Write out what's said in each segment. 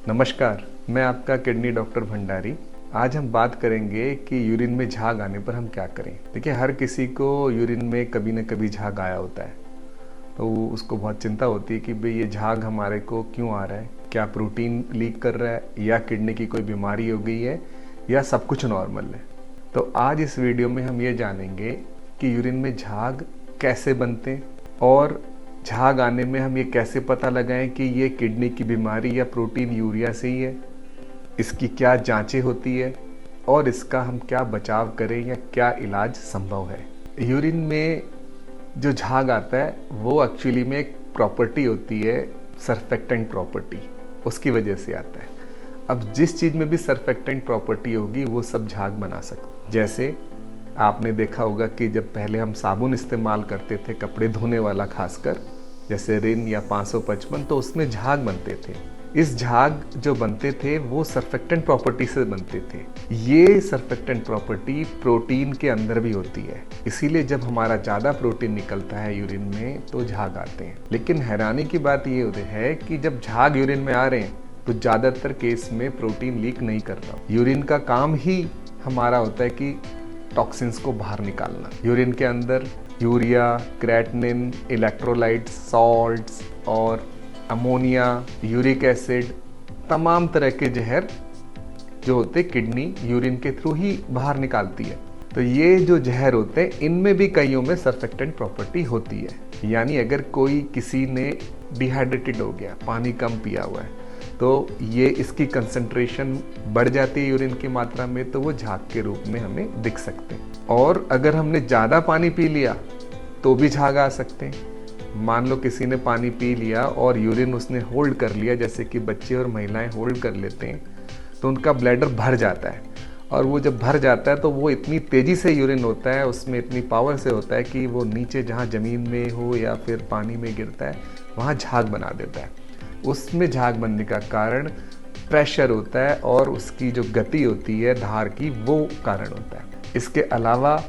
नमस्कार, मैं आपका किडनी डॉक्टर भंडारी। आज हम बात करेंगे कि यूरिन में झाग आने पर हम क्या करें। देखिए, हर किसी को यूरिन में कभी न कभी झाग आया होता है, तो उसको बहुत चिंता होती है कि भाई ये झाग हमारे को क्यों आ रहा है, क्या प्रोटीन लीक कर रहा है या किडनी की कोई बीमारी हो गई है या सब कुछ नॉर्मल है। तो आज इस वीडियो में हम ये जानेंगे कि यूरिन में झाग कैसे बनते हैं और झाग आने में हम ये कैसे पता लगाएं कि ये किडनी की बीमारी या प्रोटीन यूरिया से ही है, इसकी क्या जांचें होती है और इसका हम क्या बचाव करें या क्या इलाज संभव है। यूरिन में जो झाग आता है वो एक्चुअली में एक प्रॉपर्टी होती है, सर्फेक्टेंट प्रॉपर्टी, उसकी वजह से आता है। अब जिस चीज़ में भी सर्फेक्टेंट प्रॉपर्टी होगी वो सब झाग बना सकते। जैसे आपने देखा होगा कि जब पहले हम साबुन इस्तेमाल करते थे कपड़े धोने वाला, खासकर जैसे रिन या 555, तो उसमें झाग बनते थे। इस झाग जो बनते थे वो सर्फेक्टेंट प्रॉपर्टी से बनते थे। ये सर्फेक्टेंट प्रॉपर्टी प्रोटीन के अंदर भी होती है, इसीलिए जब हमारा ज़्यादा प्रोटीन निकलता है यूरिन में तो झाग आते हैं। लेकिन हैरानी की बात ये है कि जब झाग यूरिन में आ रहे हैं तो ज़्यादातर केस में प्रोटीन लीक नहीं कर रहा। यूरिन का काम ही हमारा होता है कि टॉक्सिन्स को बाहर निकालना। यूरिन के अंदर यूरिया, क्रेटिनिन, इलेक्ट्रोलाइट्स, सॉल्ट्स और अमोनिया, यूरिक एसिड, तमाम तरह के जहर जो होते किडनी यूरिन के थ्रू ही बाहर निकालती है। तो ये जो जहर होते हैं इनमें भी कईयों में सर्फेक्टेंट प्रॉपर्टी होती है। यानी अगर कोई किसी ने डिहाइड्रेटेड हो गया, पानी कम पिया हुआ है, तो ये इसकी कंसंट्रेशन बढ़ जाती है यूरिन की मात्रा में, तो वो झाग के रूप में हमें दिख सकते हैं। और अगर हमने ज़्यादा पानी पी लिया तो भी झाग आ सकते हैं। मान लो किसी ने पानी पी लिया और यूरिन उसने होल्ड कर लिया, जैसे कि बच्चे और महिलाएं होल्ड कर लेते हैं, तो उनका ब्लैडर भर जाता है। और वो जब भर जाता है तो वो इतनी तेज़ी से यूरिन होता है, उसमें इतनी पावर से होता है कि वो नीचे जहाँ ज़मीन में हो या फिर पानी में गिरता है वहाँ झाग बना देता है। उसमें झाग बनने का कारण प्रेशर होता है और उसकी जो गति होती है धार की, वो कारण होता है। इसके अलावा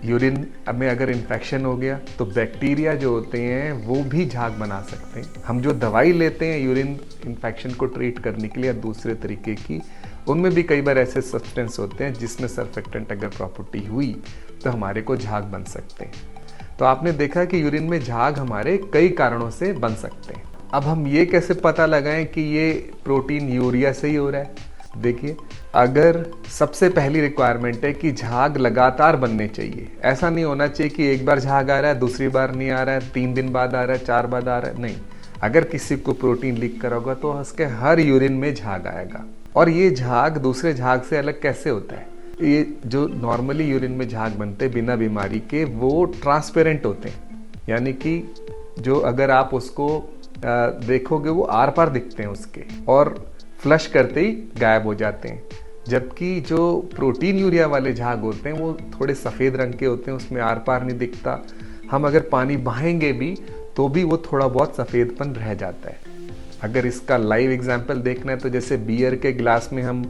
यूरिन में अगर इन्फेक्शन हो गया तो बैक्टीरिया जो होते हैं वो भी झाग बना सकते हैं। हम जो दवाई लेते हैं यूरिन इन्फेक्शन को ट्रीट करने के लिए या दूसरे तरीके की, उनमें भी कई बार ऐसे सब्सटेंस होते हैं जिसमें सर्फेक्टेंट अगर प्रॉपर्टी हुई तो हमारे को झाग बन सकते हैं। तो आपने देखा कि यूरिन में झाग हमारे कई कारणों से बन सकते हैं। अब हम ये कैसे पता लगाएं कि ये प्रोटीन यूरिया से ही हो रहा है। देखिए, अगर सबसे पहली रिक्वायरमेंट है कि झाग लगातार बनने चाहिए। ऐसा नहीं होना चाहिए कि एक बार झाग आ रहा है, दूसरी बार नहीं आ रहा है, 3 दिन बाद आ रहा है, 4 बाद आ रहा है, नहीं। अगर किसी को प्रोटीन लीक करा होगा तो उसके हर यूरिन में झाग आएगा। और ये झाग दूसरे झाग से अलग कैसे होता है? ये जो नॉर्मली यूरिन में झाग बनते हैं बिना बीमारी के, वो ट्रांसपेरेंट होते हैं। यानी कि जो अगर आप उसको देखोगे वो आर पार दिखते हैं उसके, और फ्लश करते ही गायब हो जाते हैं। जबकि जो प्रोटीन यूरिया वाले झाग होते हैं वो थोड़े सफ़ेद रंग के होते हैं, उसमें आर पार नहीं दिखता। हम अगर पानी बहाएंगे भी तो भी वो थोड़ा बहुत सफ़ेदपन रह जाता है। अगर इसका लाइव एग्जाम्पल देखना है तो जैसे बियर के गिलास में हम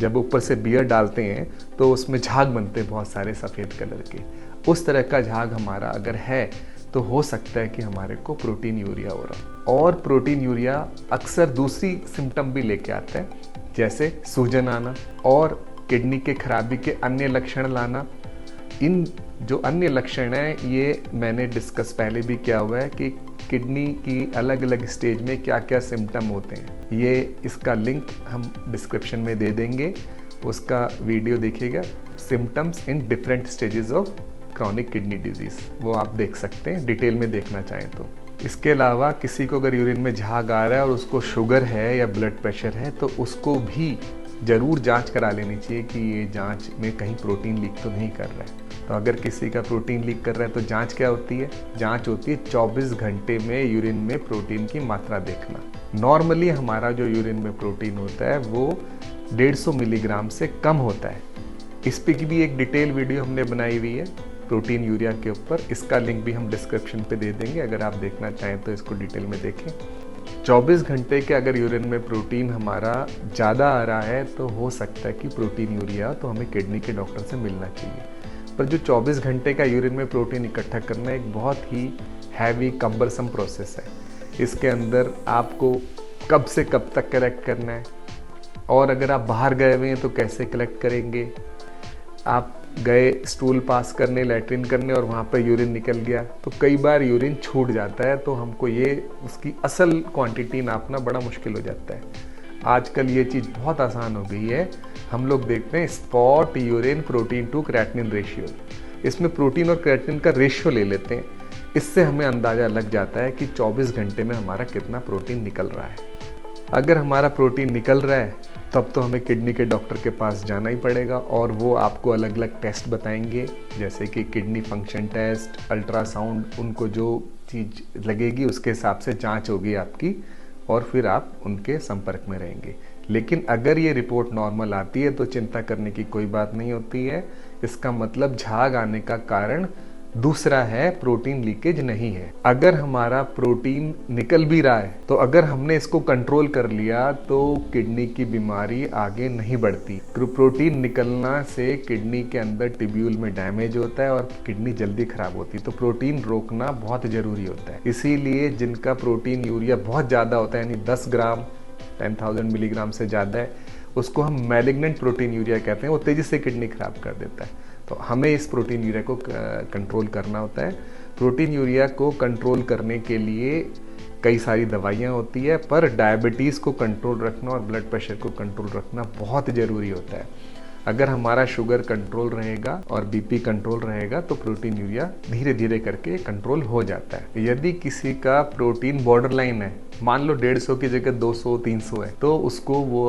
जब ऊपर से बियर डालते हैं तो उसमें झाग बनते हैं बहुत सारे सफ़ेद कलर के। उस तरह का झाग हमारा अगर है तो हो सकता है कि हमारे को प्रोटीन यूरिया हो रहा है। और प्रोटीन यूरिया अक्सर दूसरी सिम्टम भी लेके आता है, जैसे सूजन आना और किडनी के खराबी के अन्य लक्षण लाना। इन जो अन्य लक्षण हैं ये मैंने डिस्कस पहले भी किया हुआ है कि किडनी की अलग अलग स्टेज में क्या क्या सिम्टम होते हैं। ये इसका लिंक हम डिस्क्रिप्शन में दे देंगे, उसका वीडियो देखिएगा, symptoms in different stages of chronic kidney disease, वो आप देख सकते हैं डिटेल में देखना चाहें तो। इसके अलावा किसी को अगर यूरिन में झाग आ रहा है और उसको शुगर है या ब्लड प्रेशर है तो उसको भी ज़रूर जांच करा लेनी चाहिए कि ये जांच में कहीं प्रोटीन लीक तो नहीं कर रहा है। तो अगर किसी का प्रोटीन लीक कर रहा है तो जांच क्या होती है? जांच होती है 24 घंटे में यूरिन में प्रोटीन की मात्रा देखना। नॉर्मली हमारा जो यूरिन में प्रोटीन होता है वो 150 मिलीग्राम से कम होता है। इस पे की भी एक डिटेल वीडियो हमने बनाई हुई है प्रोटीन यूरिया के ऊपर, इसका लिंक भी हम डिस्क्रिप्शन पे दे देंगे, अगर आप देखना चाहें तो इसको डिटेल में देखें। 24 घंटे के अगर यूरिन में प्रोटीन हमारा ज़्यादा आ रहा है तो हो सकता है कि प्रोटीन यूरिया, तो हमें किडनी के डॉक्टर से मिलना चाहिए। पर जो 24 घंटे का यूरिन में प्रोटीन इकट्ठा करना एक बहुत ही हैवी कम्बरसम प्रोसेस है। इसके अंदर आपको कब से कब तक कलेक्ट करना है, और अगर आप बाहर गए हुए हैं तो कैसे कलेक्ट करेंगे। आप गए स्टूल पास करने, लैट्रिन करने, और वहाँ पर यूरिन निकल गया, तो कई बार यूरिन छूट जाता है, तो हमको ये उसकी असल क्वांटिटी नापना बड़ा मुश्किल हो जाता है। आजकल ये चीज़ बहुत आसान हो गई है। हम लोग देखते हैं spot urine protein to creatinine ratio, इसमें प्रोटीन और क्रेटिनिन का रेशियो ले लेते हैं। इससे हमें अंदाज़ा लग जाता है कि 24 घंटे में हमारा कितना प्रोटीन निकल रहा है। अगर हमारा प्रोटीन निकल रहा है तब तो हमें किडनी के डॉक्टर के पास जाना ही पड़ेगा, और वो आपको अलग अलग टेस्ट बताएंगे, जैसे कि किडनी फंक्शन टेस्ट, अल्ट्रासाउंड, उनको जो चीज़ लगेगी उसके हिसाब से जांच होगी आपकी, और फिर आप उनके संपर्क में रहेंगे। लेकिन अगर ये रिपोर्ट नॉर्मल आती है तो चिंता करने की कोई बात नहीं होती है। इसका मतलब झाग आने का कारण दूसरा है, प्रोटीन लीकेज नहीं है। अगर हमारा प्रोटीन निकल भी रहा है तो अगर हमने इसको कंट्रोल कर लिया तो किडनी की बीमारी आगे नहीं बढ़ती। प्रोटीन निकलना से किडनी के अंदर ट्यूब्यूल में डैमेज होता है और किडनी जल्दी खराब होती है, तो प्रोटीन रोकना बहुत ज़रूरी होता है। इसीलिए जिनका प्रोटीन यूरिया बहुत ज़्यादा होता है, यानी 10 ग्राम 10,000 मिलीग्राम से ज़्यादा है, उसको हम मैलिग्नेंट प्रोटीन यूरिया कहते हैं। वो तेज़ी से किडनी खराब कर देता है, तो हमें इस प्रोटीन यूरिया को कंट्रोल करना होता है। प्रोटीन यूरिया को कंट्रोल करने के लिए कई सारी दवाइयाँ होती है, पर डायबिटीज़ को कंट्रोल रखना और ब्लड प्रेशर को कंट्रोल रखना बहुत ज़रूरी होता है। अगर हमारा शुगर कंट्रोल रहेगा और बीपी कंट्रोल रहेगा तो प्रोटीन यूरिया धीरे धीरे करके कंट्रोल हो जाता है। यदि किसी का प्रोटीन बॉर्डरलाइन है, मान लो 150 की जगह 200-300 है, तो उसको वो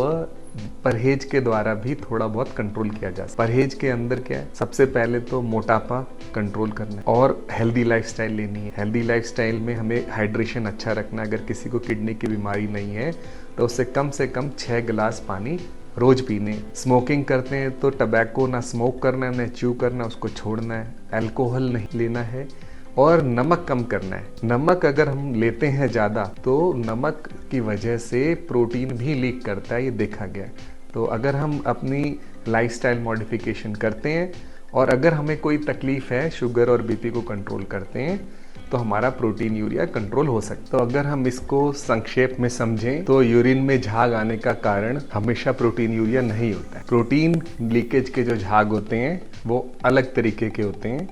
परहेज के द्वारा भी थोड़ा बहुत कंट्रोल किया जा सकता है। परहेज के अंदर क्या है, सबसे पहले तो मोटापा कंट्रोल करना है और हेल्दी लाइफस्टाइल लेनी है। हेल्दी लाइफस्टाइल में हमें हाइड्रेशन अच्छा रखना है। अगर किसी को किडनी की बीमारी नहीं है तो उससे कम 6 गिलास पानी रोज पीने। स्मोकिंग करते हैं तो टबैको ना स्मोक करना है, ना च्यू करना, उसको छोड़ना है। अल्कोहल नहीं लेना है और नमक कम करना है। नमक अगर हम लेते हैं ज़्यादा तो नमक की वजह से प्रोटीन भी लीक करता है, ये देखा गया। तो अगर हम अपनी लाइफस्टाइल मॉडिफिकेशन करते हैं और अगर हमें कोई तकलीफ़ है, शुगर और बीपी को कंट्रोल करते हैं, तो हमारा प्रोटीन यूरिया कंट्रोल हो सकता है। तो अगर हम इसको संक्षेप में समझें तो यूरिन में झाग आने का कारण हमेशा प्रोटीन यूरिया नहीं होता है। प्रोटीन लीकेज के जो झाग होते हैं वो अलग तरीके के होते हैं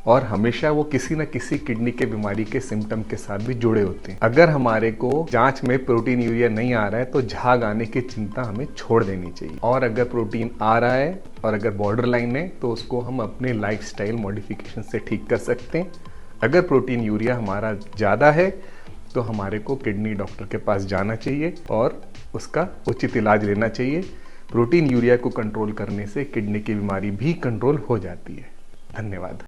और हमेशा वो किसी न किसी किडनी के बीमारी के सिम्टम के साथ भी जुड़े होते हैं। अगर हमारे को जांच में प्रोटीन यूरिया नहीं आ रहा है तो झाग आने की चिंता हमें छोड़ देनी चाहिए, और अगर प्रोटीन आ रहा है और अगर बॉर्डर लाइन है तो उसको हम अपने लाइफस्टाइल मॉडिफिकेशन से ठीक कर सकते हैं। अगर प्रोटीन यूरिया हमारा ज़्यादा है तो हमारे को किडनी डॉक्टर के पास जाना चाहिए और उसका उचित इलाज लेना चाहिए। प्रोटीन यूरिया को कंट्रोल करने से किडनी की बीमारी भी कंट्रोल हो जाती है। धन्यवाद।